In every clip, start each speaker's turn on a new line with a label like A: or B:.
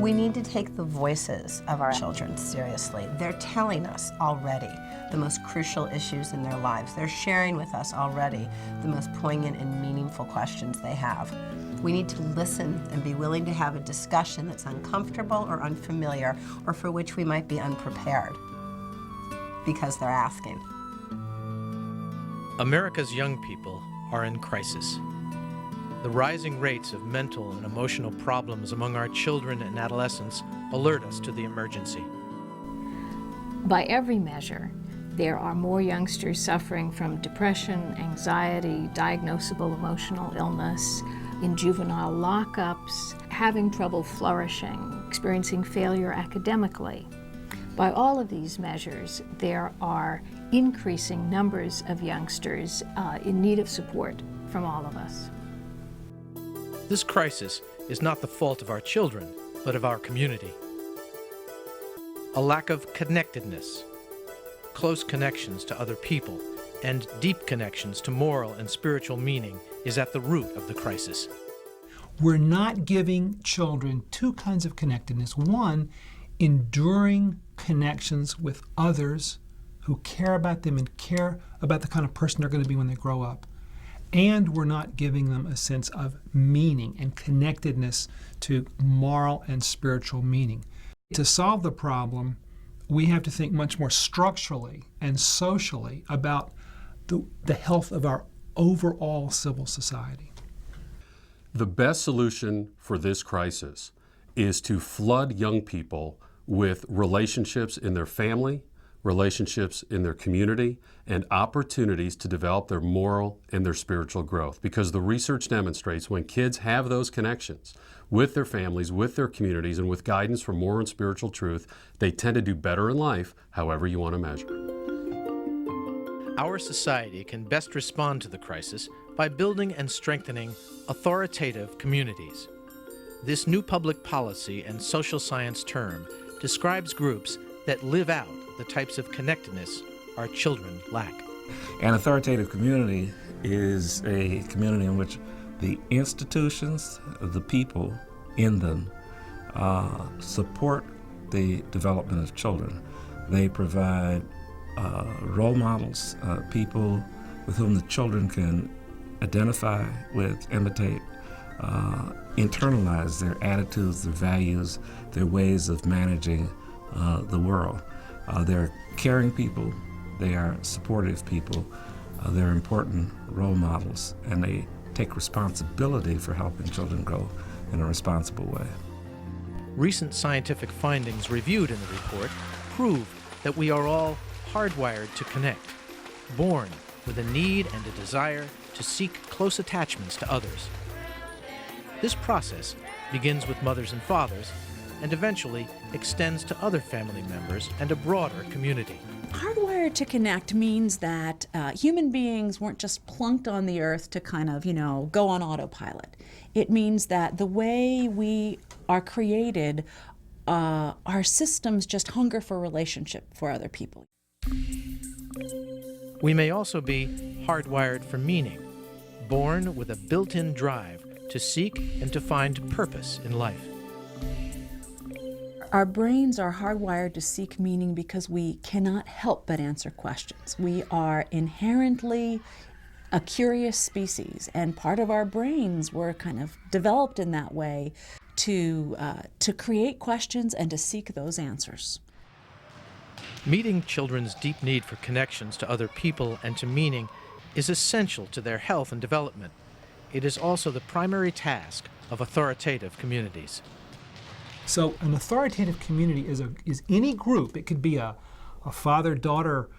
A: We need to take the voices of our children seriously. They're telling us already the most crucial issues in their lives. They're sharing with us already the most poignant and meaningful questions they have. We need to listen and be willing to have a discussion that's uncomfortable or unfamiliar, or for which we might be unprepared, because they're asking.
B: America's young people are in crisis. The rising rates of mental and emotional problems among our children and adolescents alert us to the emergency.
C: By every measure, there are more youngsters suffering from depression, anxiety, diagnosable emotional illness, in juvenile lockups, having trouble flourishing, experiencing failure academically. By all of these measures, there are increasing numbers of youngsters in need of support from all of us.
B: This crisis is not the fault of our children, but of our community. A lack of connectedness, close connections to other people, and deep connections to moral and spiritual meaning is at the root of the crisis.
D: We're not giving children two kinds of connectedness. One, enduring connections with others who care about them and care about the kind of person they're going to be when they grow up. And we're not giving them a sense of meaning and connectedness to moral and spiritual meaning. To solve the problem, we have to think much more structurally and socially about the health of our overall civil society.
E: The best solution for this crisis is to flood young people with relationships in their family, relationships in their community, and opportunities to develop their moral and their spiritual growth. Because the research demonstrates when kids have those connections with their families, with their communities, and with guidance from moral and spiritual truth, they tend to do better in life, however you want to measure.
B: Our society can best respond to the crisis by building and strengthening authoritative communities. This new public policy and social science term describes groups that live out the types of connectedness our children lack.
F: An authoritative community is a community in which the institutions, the people in them, support the development of children. They provide role models, people with whom the children can identify with, imitate, internalize their attitudes, their values, their ways of managing the world. They're caring people, they are supportive people, they're important role models, and they take responsibility for helping children grow in a responsible way.
B: Recent scientific findings reviewed in the report prove that we are all hardwired to connect, born with a need and a desire to seek close attachments to others. This process begins with mothers and fathers and eventually extends to other family members and a broader community.
G: Hardwired to Connect means that human beings weren't just plunked on the earth to kind of, go on autopilot. It means that the way we are created, our systems just hunger for relationship for other people.
B: We may also be hardwired for meaning, born with a built-in drive to seek and to find purpose in life.
G: Our brains are hardwired to seek meaning because we cannot help but answer questions. We are inherently a curious species, and part of our brains were kind of developed in that way to create questions and to seek those answers.
B: Meeting children's deep need for connections to other people and to meaning is essential to their health and development. It is also the primary task of authoritative communities.
D: So an authoritative community is any group. It could be a father-daughter,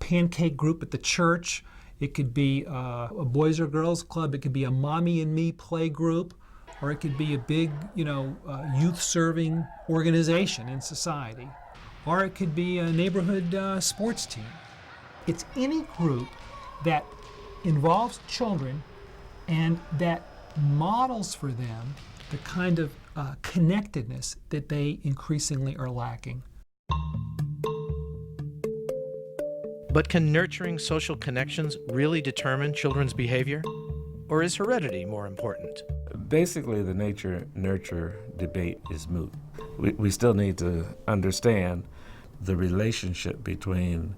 D: pancake group at the church. It could be a boys or girls club. It could be a mommy and me play group, or it could be a big, youth-serving organization in society, or it could be a neighborhood sports team. It's any group that involves children and that models for them the kind of connectedness that they increasingly are lacking.
B: But can nurturing social connections really determine children's behavior? Or is heredity more important?
F: Basically, the nature-nurture debate is moot. We still need to understand the relationship between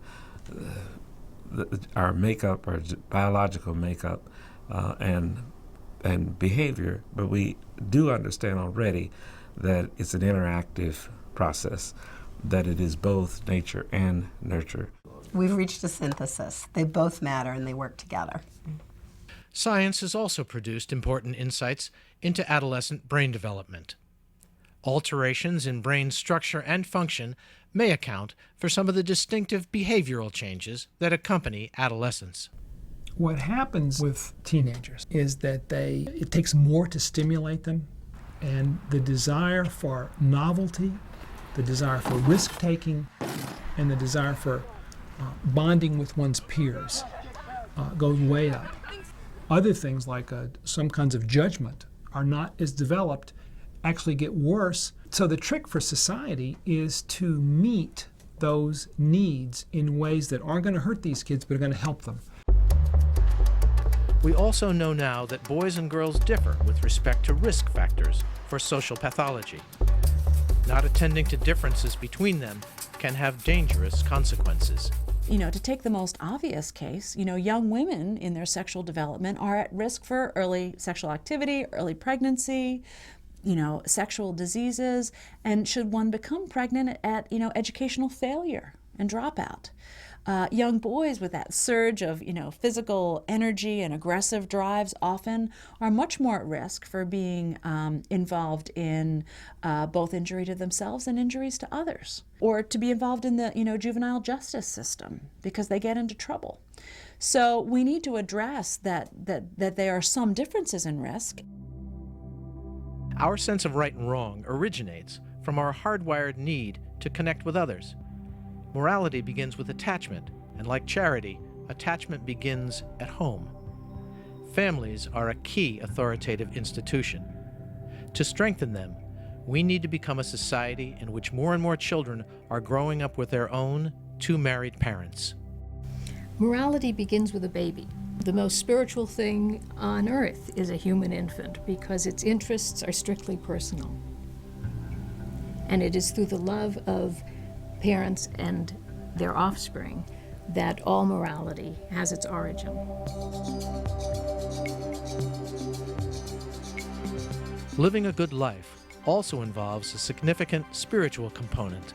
F: our makeup, our biological makeup, and behavior, but we do understand already that it's an interactive process, that it is both nature and nurture.
A: We've reached a synthesis. They both matter and they work together.
B: Science has also produced important insights into adolescent brain development. Alterations in brain structure and function may account for some of the distinctive behavioral changes that accompany adolescence.
D: What happens with teenagers is that it takes more to stimulate them, and the desire for novelty, the desire for risk-taking, and the desire for bonding with one's peers goes way up. Other things like some kinds of judgment are not as developed, actually get worse. So the trick for society is to meet those needs in ways that aren't going to hurt these kids but are going to help them.
B: We also know now that boys and girls differ with respect to risk factors for social pathology. Not attending to differences between them can have dangerous consequences.
G: To take the most obvious case, young women in their sexual development are at risk for early sexual activity, early pregnancy, sexual diseases, and should one become pregnant at, educational failure and dropout. Young boys with that surge of, physical energy and aggressive drives often are much more at risk for being involved in both injury to themselves and injuries to others, or to be involved in the, juvenile justice system because they get into trouble. So we need to address that there are some differences in risk.
B: Our sense of right and wrong originates from our hardwired need to connect with others. Morality begins with attachment, and like charity, attachment begins at home. Families are a key authoritative institution. To strengthen them, we need to become a society in which more and more children are growing up with their own two married parents.
C: Morality begins with a baby. The most spiritual thing on earth is a human infant because its interests are strictly personal. And it is through the love of parents and their offspring that all morality has its origin.
B: Living a good life also involves a significant spiritual component.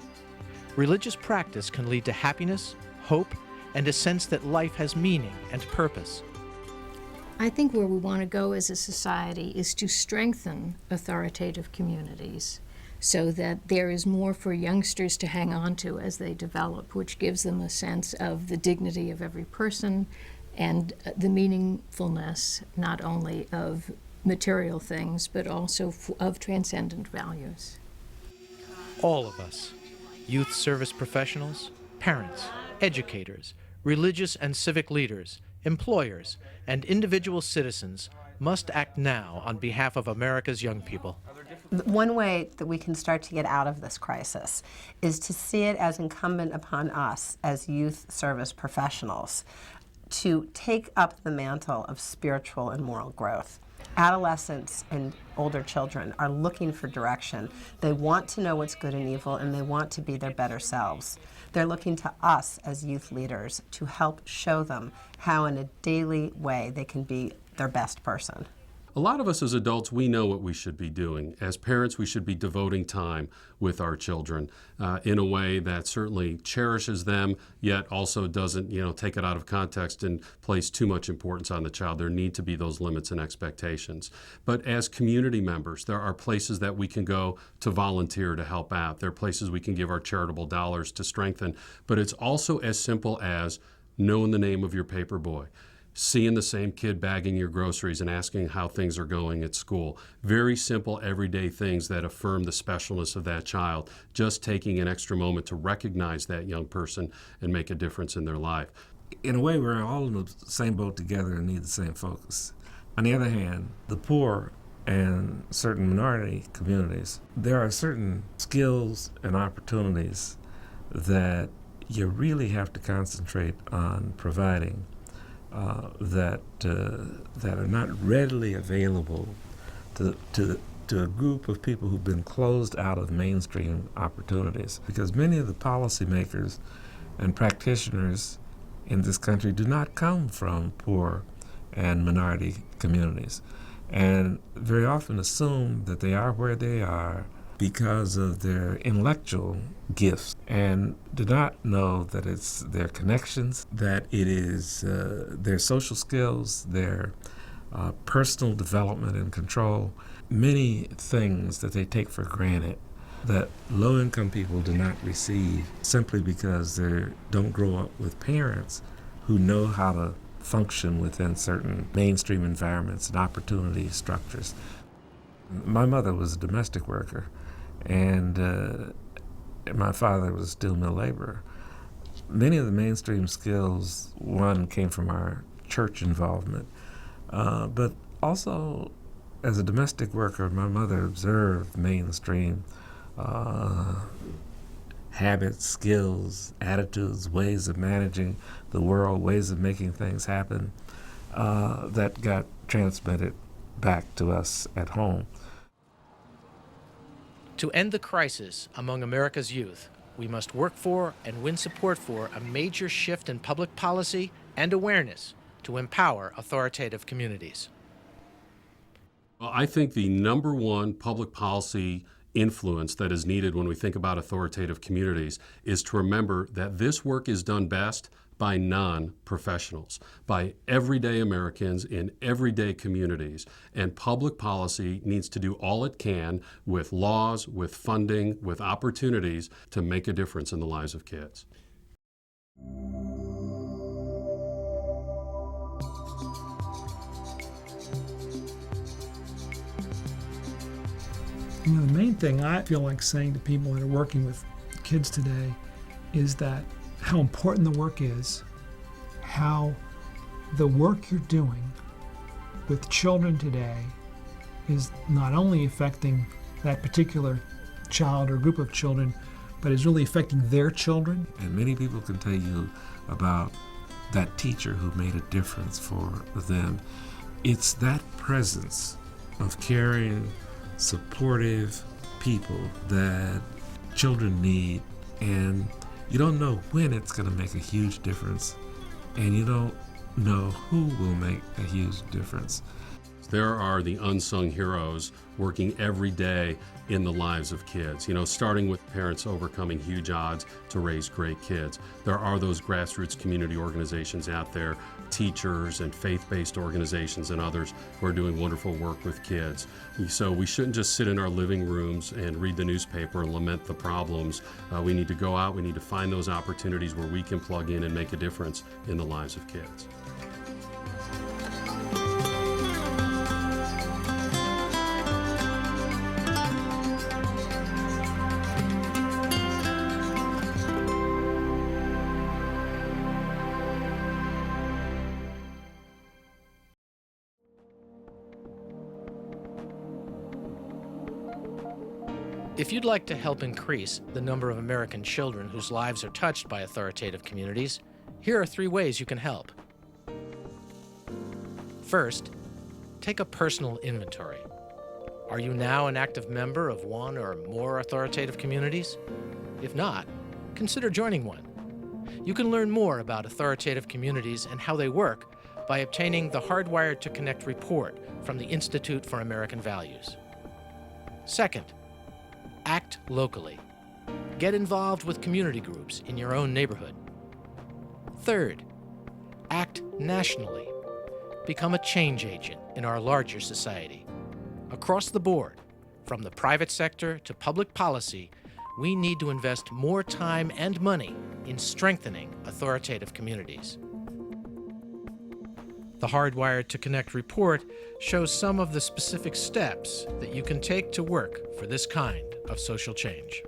B: Religious practice can lead to happiness, hope, and a sense that life has meaning and purpose.
C: I think where we want to go as a society is to strengthen authoritative communities so that there is more for youngsters to hang on to as they develop, which gives them a sense of the dignity of every person and the meaningfulness not only of material things, but also of transcendent values.
B: All of us, youth service professionals, parents, educators, religious and civic leaders, employers, and individual citizens must act now on behalf of America's young people.
A: One way that we can start to get out of this crisis is to see it as incumbent upon us as youth service professionals to take up the mantle of spiritual and moral growth. Adolescents and older children are looking for direction. They want to know what's good and evil, and they want to be their better selves. They're looking to us as youth leaders to help show them how in a daily way they can be their best person.
E: A lot of us as adults, we know what we should be doing. As parents, we should be devoting time with our children in a way that certainly cherishes them, yet also doesn't, take it out of context and place too much importance on the child. There need to be those limits and expectations. But as community members, there are places that we can go to volunteer to help out. There are places we can give our charitable dollars to strengthen. But it's also as simple as knowing the name of your paper boy, seeing the same kid bagging your groceries and asking how things are going at school. Very simple, everyday things that affirm the specialness of that child. Just taking an extra moment to recognize that young person and make a difference in their life.
F: In a way, we're all in the same boat together and need the same focus. On the other hand, the poor and certain minority communities, there are certain skills and opportunities that you really have to concentrate on providing that are not readily available to a group of people who've been closed out of mainstream opportunities, because many of the policymakers and practitioners in this country do not come from poor and minority communities, and very often assume that they are where they are because of their intellectual gifts, and do not know that it's their connections, that it is their social skills, their personal development and control, many things that they take for granted that low-income people do not receive simply because they don't grow up with parents who know how to function within certain mainstream environments and opportunity structures. My mother was a domestic worker, and my father was a steel mill laborer. Many of the mainstream skills, one, came from our church involvement, but also as a domestic worker, my mother observed mainstream habits, skills, attitudes, ways of managing the world, ways of making things happen that got transmitted back to us at home.
B: To end the crisis among America's youth, we must work for and win support for a major shift in public policy and awareness to empower authoritative communities.
E: Well, I think the number one public policy influence that is needed when we think about authoritative communities is to remember that this work is done best by non-professionals, by everyday Americans in everyday communities. And public policy needs to do all it can with laws, with funding, with opportunities to make a difference in the lives of kids.
D: You know, the main thing I feel like saying to people that are working with kids today is that how important the work is, how the work you're doing with children today is not only affecting that particular child or group of children, but is really affecting their children.
F: And many people can tell you about that teacher who made a difference for them. It's that presence of caring, supportive people that children need, and you don't know when it's going to make a huge difference, and you don't know who will make a huge difference.
E: There are the unsung heroes working every day in the lives of kids, you know, starting with parents overcoming huge odds to raise great kids. There are those grassroots community organizations out there, teachers and faith-based organizations and others who are doing wonderful work with kids. So we shouldn't just sit in our living rooms and read the newspaper and lament the problems. We need to go out, we need to find those opportunities where we can plug in and make a difference in the lives of kids.
B: If you'd like to help increase the number of American children whose lives are touched by authoritative communities, here are 3 ways you can help. First, take a personal inventory. Are you now an active member of one or more authoritative communities? If not, consider joining one. You can learn more about authoritative communities and how they work by obtaining the Hardwired to Connect report from the Institute for American Values. Second, act locally. Get involved with community groups in your own neighborhood. Third, act nationally. Become a change agent in our larger society. Across the board, from the private sector to public policy, we need to invest more time and money in strengthening authoritative communities. The Hardwired to Connect report shows some of the specific steps that you can take to work for this kind of social change.